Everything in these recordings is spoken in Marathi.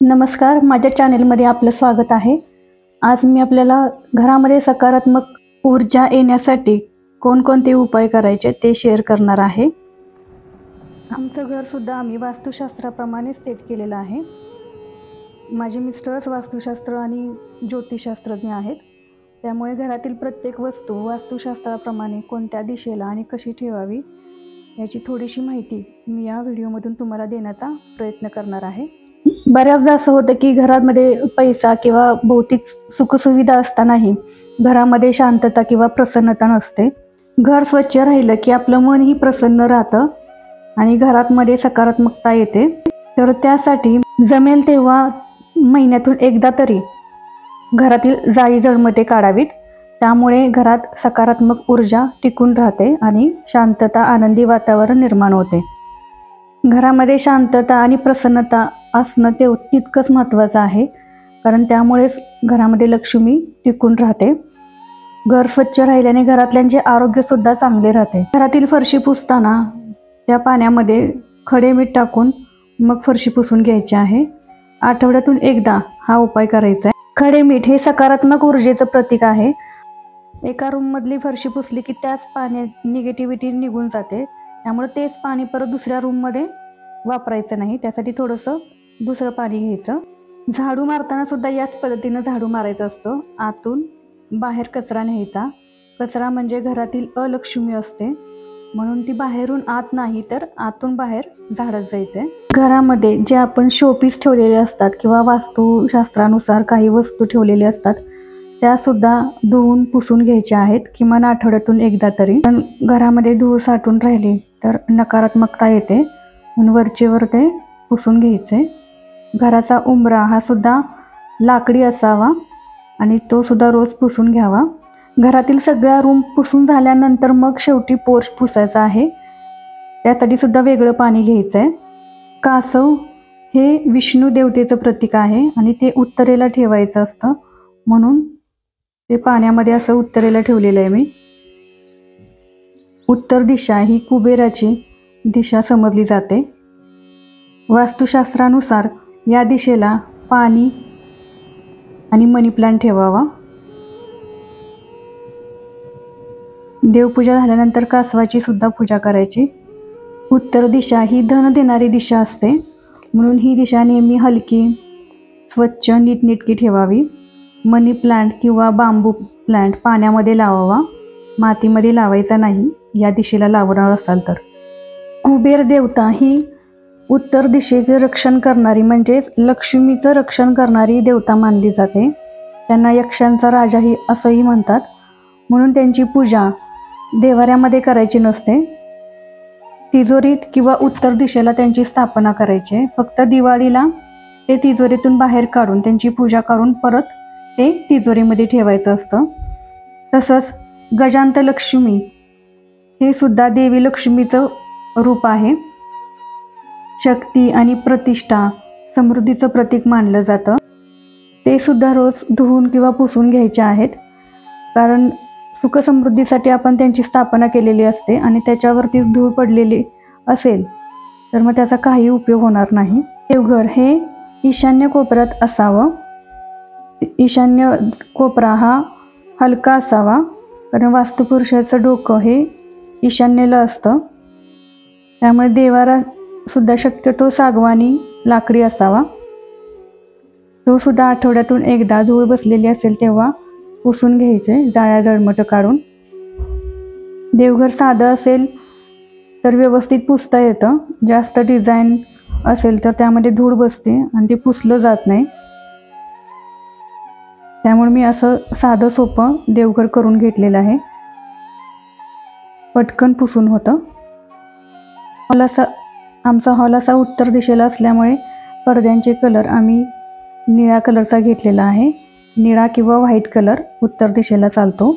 नमस्कार, माझ्या चॅनेलमध्ये आपलं स्वागत आहे। आज मी आपल्याला घरामध्ये सकारात्मक ऊर्जा येण्यासाठी कोणकोणते उपाय करायचे ते शेअर करणार आहे। आमचं घर सुद्धा आम्ही वास्तुशास्त्राप्रमाणे सेट केलेलं आहे। माझे मिस्टरच वास्तुशास्त्र आणि ज्योतिषशास्त्रज्ञ आहेत, त्यामुळे घरातील प्रत्येक वस्तू वास्तुशास्त्राप्रमाणे कोणत्या दिशेला आणि कशी ठेवावी याची थोडीशी माहिती मी या व्हिडिओमधून तुम्हाला देण्याचा प्रयत्न करणार आहे। बऱ्याचदा असं होतं की घरामध्ये पैसा किंवा भौतिक सुखसुविधा असतानाही घरामध्ये शांतता किंवा प्रसन्नता नसते। घर स्वच्छ राहिलं की आपलं मनही प्रसन्न राहतं आणि घरामध्ये सकारात्मकता येते। तर त्यासाठी जमेल तेव्हा महिन्यातून एकदा तरी घरातील जाळी जळमटे काढावीत, त्यामुळे घरात सकारात्मक ऊर्जा टिकून राहते आणि शांतता, आनंदी वातावरण निर्माण होते। घरामध्ये शांतता आणि प्रसन्नता असणं तितकंच महत्त्वाचं आहे, कारण त्यामुळेच घरामध्ये लक्ष्मी टिकून राहते। घर स्वच्छ राहिल्याने घरातल्यांचे आरोग्यसुद्धा चांगले राहते। घरातील फरशी पुसताना त्या पाण्यामध्ये खडे मीठ टाकून मग फरशी पुसून घ्यायची आहे। आठवड्यातून एकदा हा उपाय करायचा आहे। खडे मीठ हे सकारात्मक ऊर्जेचं प्रतीक आहे। एका रूममधली फरशी पुसली की त्याच पाण्यात निगेटिव्हिटी निघून जाते, त्यामुळे तेच पाणी परत दुसऱ्या रूममध्ये वापरायचं नाही, त्यासाठी थोडंसं दुसरं पाणी घ्यायचं। झाडू मारताना सुद्धा याच पद्धतीनं झाडू मारायचा असतो। आतून बाहेर कचरा न्यायचा। कचरा म्हणजे घरातील अलक्ष्मी असते, म्हणून ती बाहेरून आत नाही तर आतून बाहेर झाडत जायचे। घरामध्ये जे आपण शोपीस ठेवलेले असतात किंवा वास्तुशास्त्रानुसार काही वस्तू ठेवलेल्या असतात त्या सुद्धा धुवून पुसून घ्यायच्या आहेत, किमान आठवड्यातून एकदा तरी। पण घरामध्ये धूळ साठून राहिली तर नकारात्मकता येते, म्हणून वरचेवर ते पुसून घ्यायचे। घराचा उंबरा हा सुद्धा लाकडी असावा आणि तो सुद्धा रोज पुसून घ्यावा। घरातील सगळ्या रूम पुसून झाल्यानंतर मग शेवटी पोर्च पुसायचा आहे, त्यासाठी सुद्धा वेगळं पाणी घ्यायचं आहे। कासव हे विष्णू देवतेचं प्रतीक आहे आणि ते उत्तरेला ठेवायचं असतं, म्हणून ते पाण्यामध्ये असं उत्तरेला ठेवलेलं आहे मी। उत्तर दिशा ही कुबेराची दिशा समजली जाते। वास्तुशास्त्रानुसार या दिशेला पाणी आणि मनी प्लांट ठेवावा। देवपूजा झाल्यानंतर कासवाची सुद्धा पूजा करायची। उत्तर दिशा ही धन देणारी दिशा असते, म्हणून ही दिशा नेहमी हलकी, स्वच्छ, नीटनेटकी ठेवावी। मनी प्लांट किंवा बांबू प्लांट पाण्यामध्ये लावावा, मातीमध्ये लावायचा नाही या दिशेला लावणार असाल तर। कुबेर देवता ही उत्तर दिशेचे रक्षण करणारी म्हणजेच लक्ष्मीचं रक्षण करणारी देवता मानली जाते। त्यांना यक्षांचा राजाही असंही म्हणतात, म्हणून त्यांची पूजा देवाऱ्यामध्ये करायची नसते। तिजोरीत किंवा उत्तर दिशेला त्यांची स्थापना करायची। फक्त दिवाळीला ते तिजोरीतून बाहेर काढून त्यांची पूजा करून परत ते तिजोरीमध्ये ठेवायचं असतं। तसंच गजांत लक्ष्मी हे सुद्धा देवी लक्ष्मीचं रूप आहे। शक्ती आणि प्रतिष्ठा, समृद्धीचं प्रतीक मानलं जातं। ते सुद्धा रोज धुवून किंवा पुसून घ्यायचे आहेत, कारण सुखसमृद्धीसाठी आपण त्यांची स्थापना केलेली असते आणि त्याच्यावरती धूळ पडलेली असेल तर मग त्याचा काही उपयोग होणार नाही। देवघर हे ईशान्य कोपऱ्यात असावं। ईशान्य कोपरा हा हलका असावा, कारण वास्तुपुरुषाचं डोकं हे ईशान्येला असतं, त्यामुळे देवारा सुद्धा शक्यतो सागवानी लाकडी असावा। तो सुद्धा आठवड्यातून एकदा धूळ बसलेली असेल तेव्हा पुसून घ्यायचे, जाळ्या जळमटं काढून। देवघर साधं असेल तर व्यवस्थित पुसता येतं, जास्त डिझाईन असेल तर त्यामध्ये धूळ बसते आणि ते पुसलं जात नाही, त्यामुळे मी असं साधं सोपं देवघर करून घेतलेलं आहे, पटकन पुसून होतं। आमचा हॉल असा उत्तर दिशेला असल्यामुळे पडद्यांचे कलर आम्ही निळ्या कलरचा घेतलेला आहे। निळा किंवा व्हाईट कलर उत्तर दिशेला चालतो।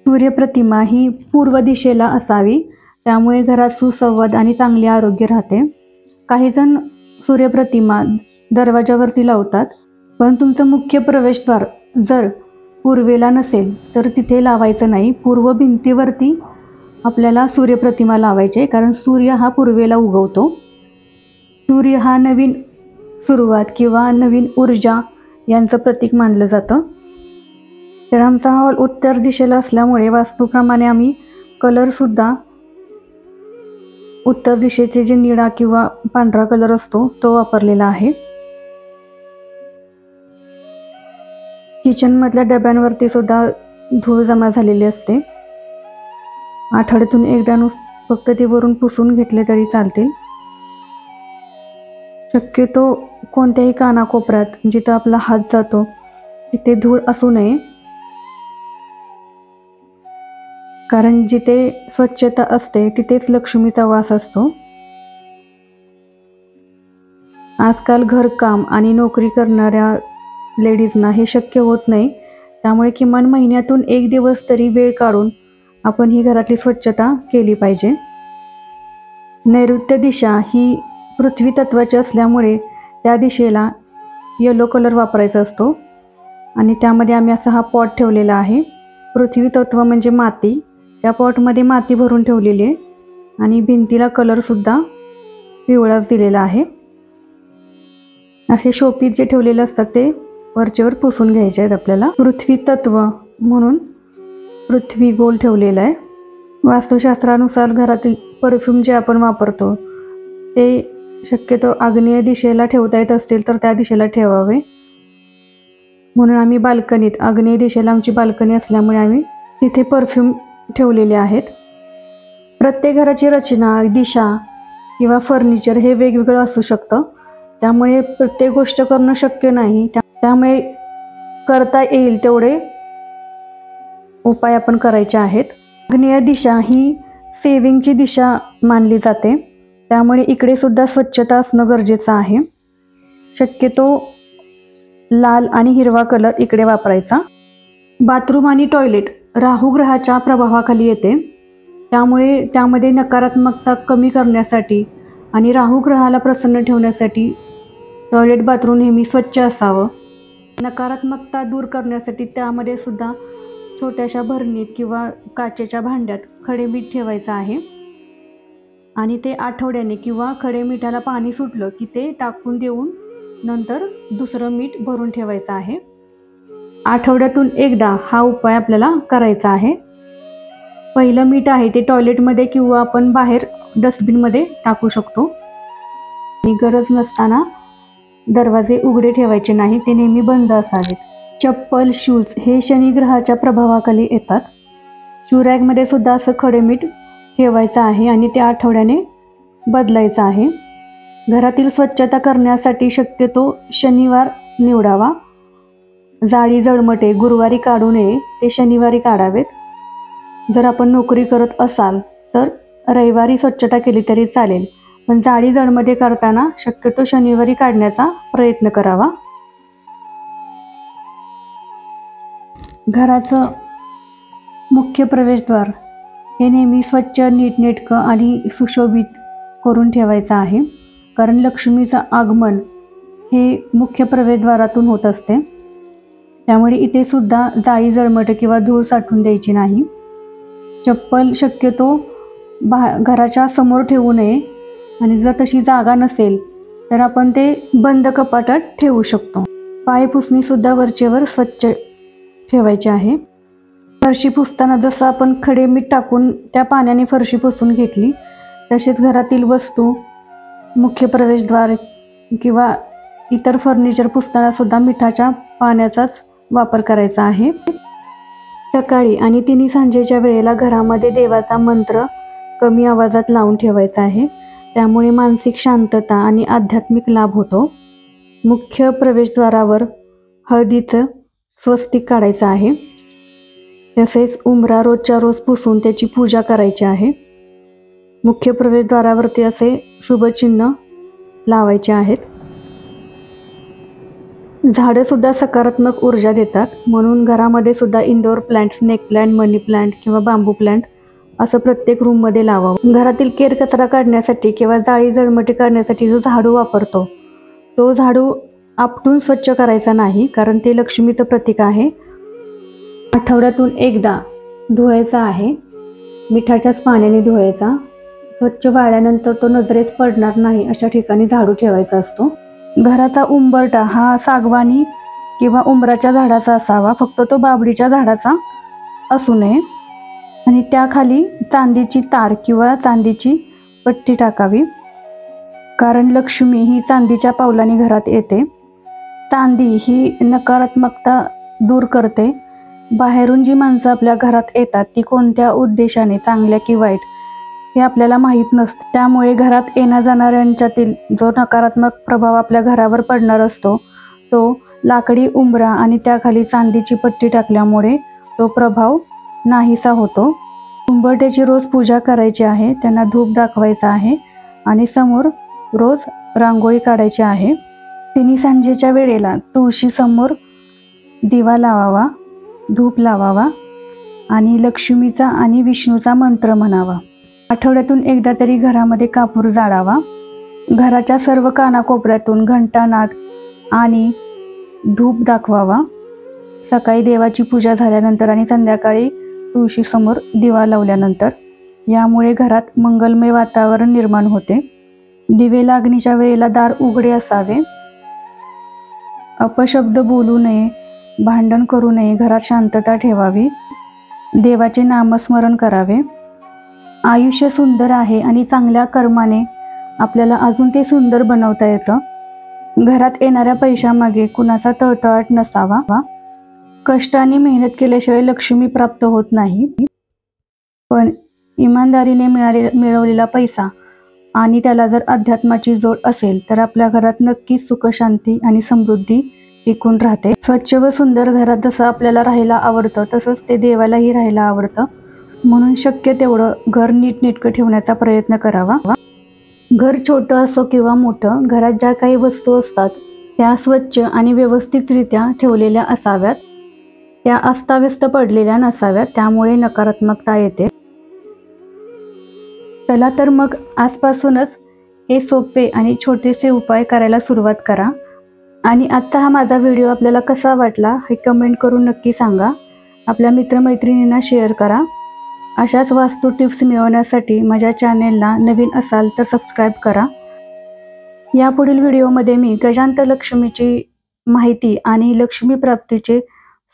सूर्यप्रतिमा ही पूर्व दिशेला असावी, त्यामुळे घरात सुसंवाद आणि चांगले आरोग्य राहते। काही जण सूर्यप्रतिमा दरवाजावरती लावतात, पण तुमचं मुख्य प्रवेशद्वार जर पूर्वेला नसेल तर तिथे लावायचं नाही। पूर्व भिंतीवरती आपल्याला सूर्यप्रतिमा लावायचे, कारण सूर्य हा पूर्वेला उगवतो। सूर्य हा नवीन सुरुवात किंवा नवीन ऊर्जा यांचं प्रतीक मानलं जातं. तर आमचा हॉल उत्तर दिशेला असल्यामुळे वास्तूप्रमाणे आम्ही कलरसुद्धा उत्तर दिशेचे जे निळा किंवा पांढरा कलर असतो तो वापरलेला आहे. किचनमधल्या डब्यांवरती सुद्धा धूळ जमा झालेली असते. आठवड्यातून एकदा फक्त ते वरून पुसून घेतले तरी चालतील. शक्यतो कोणत्याही कानाकोपऱ्यात जिथं आपला हात जातो तिथे धूळ असू नये, कारण जिथे स्वच्छता असते तिथेच लक्ष्मीचा वास असतो. आजकाल घरकाम आणि नोकरी करणाऱ्या लेडीजना हे शक्य होत नाही, त्यामुळे किमान महिन्यातून एक दिवस तरी वेळ काढून आपण ही घरातली स्वच्छता केली पाहिजे. नैऋत्य दिशा ही पृथ्वी तत्वाची असल्यामुळे त्या दिशेला येलो कलर वापरायचा असतो आणि त्यामध्ये आम्ही असा हा पॉट ठेवलेला आहे. पृथ्वी तत्व म्हणजे माती, त्या पॉटमध्ये माती भरून ठेवलेली आहे आणि भिंतीला कलरसुद्धा पिवळाच दिलेला आहे. असे शोपीस जे ठेवलेले असतात ते वरचेवर पुसून घ्यायचे आहेत आपल्याला. पृथ्वी तत्व म्हणून पृथ्वी गोल ठेवलेला आहे. वास्तुशास्त्रानुसार घरातील परफ्यूम जे आपण वापरतो ते शक्यतो आग्नेय दिशेला ठेवता येत असतील तर त्या दिशेला ठेवावे. म्हणून आम्ही बाल्कनीत, आग्नेय दिशेला आमची बाल्कनी असल्यामुळे आम्ही तिथे परफ्यूम ठेवलेले आहेत. प्रत्येक घराची रचना, दिशा किंवा फर्निचर हे वेगवेगळं असू शकतं, त्यामुळे प्रत्येक गोष्ट करणं शक्य नाही. त्यामुळे करता येईल तेवढे उपाय आपण करायचे आहेत. आग्नेय दिशा ही सेविंगची दिशा मानली जाते, त्यामुळे इकडे सुद्धा स्वच्छता असणं गरजेचं आहे. शक्यतो लाल आणि हिरवा कलर इकडे वापरायचा. बाथरूम आणि टॉयलेट राहू ग्रहाच्या प्रभावाखाली येते, त्यामुळे त्यामध्ये नकारात्मकता कमी करण्यासाठी आणि राहू ग्रहाला प्रसन्न ठेवण्यासाठी टॉयलेट बाथरूम नेहमी स्वच्छ असावं. नकारात्मकता दूर करण्यासाठी त्यामध्ये सुद्धा छोट्याशा भरणीत किंवा काचेच्या भांड्यात खडे मीठ ठेवायचं आहे आणि ते आठवड्याने किंवा खडे मिठाला पाणी सुटलं की ते टाकून देऊन नंतर दुसरं मीठ भरून ठेवायचं आहे. आठवड्यातून एकदा हा उपाय आपल्याला करायचा आहे. पहिलं मीठ आहे ते टॉयलेटमध्ये किंवा आपण बाहेर डस्टबिनमध्ये टाकू शकतो आणि गरज नसताना दरवाजे उघडे ठेवायचे नाही, ते नेहमी बंद असावेत. चप्पल, शूज हे शनी ग्रहाच्या प्रभावाखाली येतात. शूरॅगमध्ये सुद्धा असं खडे मीठ ठेवायचं आहे आणि ते आठवड्याने बदलायचं आहे. घरातील स्वच्छता करण्यासाठी शक्यतो शनिवार निवडावा. जाळी जळमटे गुरुवारी काढू नये, ते शनिवारी काढावेत. जर आपण नोकरी करत असाल तर रविवारी स्वच्छता केली तरी चालेल, पण जाळी जळमटे करताना शक्यतो शनिवारी काढण्याचा प्रयत्न करावा. घराचं मुख्य प्रवेशद्वार हे नेहमी स्वच्छ, नीटनेटकं आणि सुशोभित करून ठेवायचं आहे, कारण लक्ष्मीचं आगमन हे मुख्य प्रवेशद्वारातून होत असते. त्यामुळे इथे सुद्धा जाळी जळमट किंवा धूळ साठवून द्यायची नाही. चप्पल शक्यतो घराच्या समोर ठेवू नये आणि जर तशी जागा नसेल तर आपण ते बंद कपाटात ठेवू शकतो. पाय पुसणीसुद्धा वरचेवर स्वच्छ ठेवायचे आहे. फरशी पुसताना जसं आपण खडे मीठ टाकून त्या पाण्याने फरशी पुसून घेतली, तसेच घरातील वस्तू, मुख्य प्रवेशद्वार किंवा इतर फर्निचर पुसताना सुद्धा मिठाच्या पाण्याचाच वापर करायचा आहे. सकाळी आणि तिन्ही सांजेच्या वेळेला घरामध्ये देवाचा मंत्र कमी आवाजात लावून ठेवायचा आहे, त्यामुळे मानसिक शांतता आणि आध्यात्मिक लाभ होतो. मुख्य प्रवेशद्वारावर हळदीचं स्वस्तिक काढायचं आहे. तसेच उंबरा रोजच्या रोज पुसून त्याची पूजा करायची आहे. मुख्य प्रवेशद्वारावरती असे शुभचिन्ह लावायचे आहेत. झाडंसुद्धा सकारात्मक ऊर्जा देतात, म्हणून घरामध्ये सुद्धा इंडोर प्लांट, स्नेक प्लांट, मनी प्लांट किंवा बांबू प्लांट असं प्रत्येक रूममध्ये लावावं. घरातील केरकचरा काढण्यासाठी किंवा जाळी जळमटे करण्यासाठी जो झाडू वापरतो तो झाडू आपटून स्वच्छ करायचा नाही, कारण ते लक्ष्मीचं प्रतीक आहे. आठवड्यातून एकदा धुवायचा आहे, मिठाच्याच पाण्याने धुवायचा. स्वच्छ वाळल्यानंतर तो नजरेस पडणार नाही अशा ठिकाणी झाडू ठेवायचा असतो. घराचा उंबरठा हा सागवानी किंवा उंबराच्या झाडाचा असावा, फक्त तो बाभळीच्या झाडाचा असू नये. आणि त्याखाली चांदीची तार किंवा चांदीची पट्टी टाकावी, कारण लक्ष्मी ही चांदीच्या पावलाने घरात येते. चांदी ही नकारात्मकता दूर करते. बाहेरून जी माणसं आपल्या घरात येतात ती कोणत्या उद्देशाने, चांगल्या की वाईट, हे आपल्याला माहीत नसते. त्यामुळे घरात येण्या जाणाऱ्यांच्यातील जो नकारात्मक प्रभाव आपल्या घरावर पडणार असतो तो लाकडी उंबरा आणि त्याखाली चांदीची पट्टी टाकल्यामुळे तो प्रभाव नाहीसा होतो. उंबरठ्याची रोज पूजा करायची आहे, त्यांना धूप दाखवायचा आहे आणि समोर रोज रांगोळी काढायची आहे. तिन्ही सांजेच्या वेळेला तुळशी समोर दिवा लावावा, धूप लावावा आणि लक्ष्मीचा आणि विष्णूचा मंत्र म्हणावा. आठवड्यातून एकदा तरी घरामध्ये कापूर जाळावा. घराच्या सर्व कानाकोपऱ्यातून घंटानाद आणि धूप दाखवावा. सकाळी देवाची पूजा झाल्यानंतर आणि संध्याकाळी तुळशीसमोर दिवा लावल्यानंतर. यामुळे घरात मंगलमय वातावरण निर्माण होते. दिवे लागणीच्या वेळेला दार उघडे असावे. अपशब्द बोलू नये, भांडण करू नये, घरात शांतता ठेवावी, देवाचे नामस्मरण करावे. आयुष्य सुंदर आहे आणि चांगल्या कर्माने आपल्याला अजून ते सुंदर बनवता येतं. घरात येणाऱ्या पैशामागे कुणाचा तळतळाट नसावा. कष्टाने मेहनत केल्याशिवाय लक्ष्मी प्राप्त होत नाही, पण इमानदारीने मिळवलेला पैसा आणि त्याला जर अध्यात्माची जोड असेल तर आपल्या घरात नक्कीच सुख, शांती आणि समृद्धी टिकून राहते. स्वच्छ व सुंदर घरात जसं आपल्याला राहायला आवडतं तसंच ते देवालाही राहायला आवडतं. म्हणून शक्य तेवढं घर नीटनेटकं ठेवण्याचा प्रयत्न करावा. घर छोटं असो किंवा मोठं, घरात ज्या काही वस्तू असतात त्या स्वच्छ आणि व्यवस्थितरित्या ठेवलेल्या असाव्यात. त्या अस्ताव्यस्त पडलेल्या नसाव्यात, त्यामुळे नकारात्मकता येते. चला तर मग आजपासूनच हे सोपे आणि छोटेसे उपाय करायला सुरुवात करा. आणि आजचा हा माझा व्हिडिओ आपल्याला कसा वाटला हे कमेंट करून नक्की सांगा. आपल्या मित्रमैत्रिणींना शेअर करा. अशाच वास्तू टिप्स मिळवण्यासाठी माझ्या चॅनेलला नवीन असाल तर सबस्क्राईब करा. यापुढील व्हिडिओमध्ये मी गजांतर लक्ष्मीची माहिती आणि लक्ष्मी प्राप्तीचे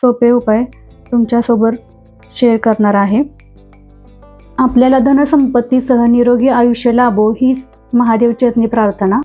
सोपे उपाय तुमच्यासोबत शेअर करणार आहे. आपल्याला धनसंपत्तीसह निरोगी आयुष्य लाभो हीच महादेव चरणी प्रार्थना.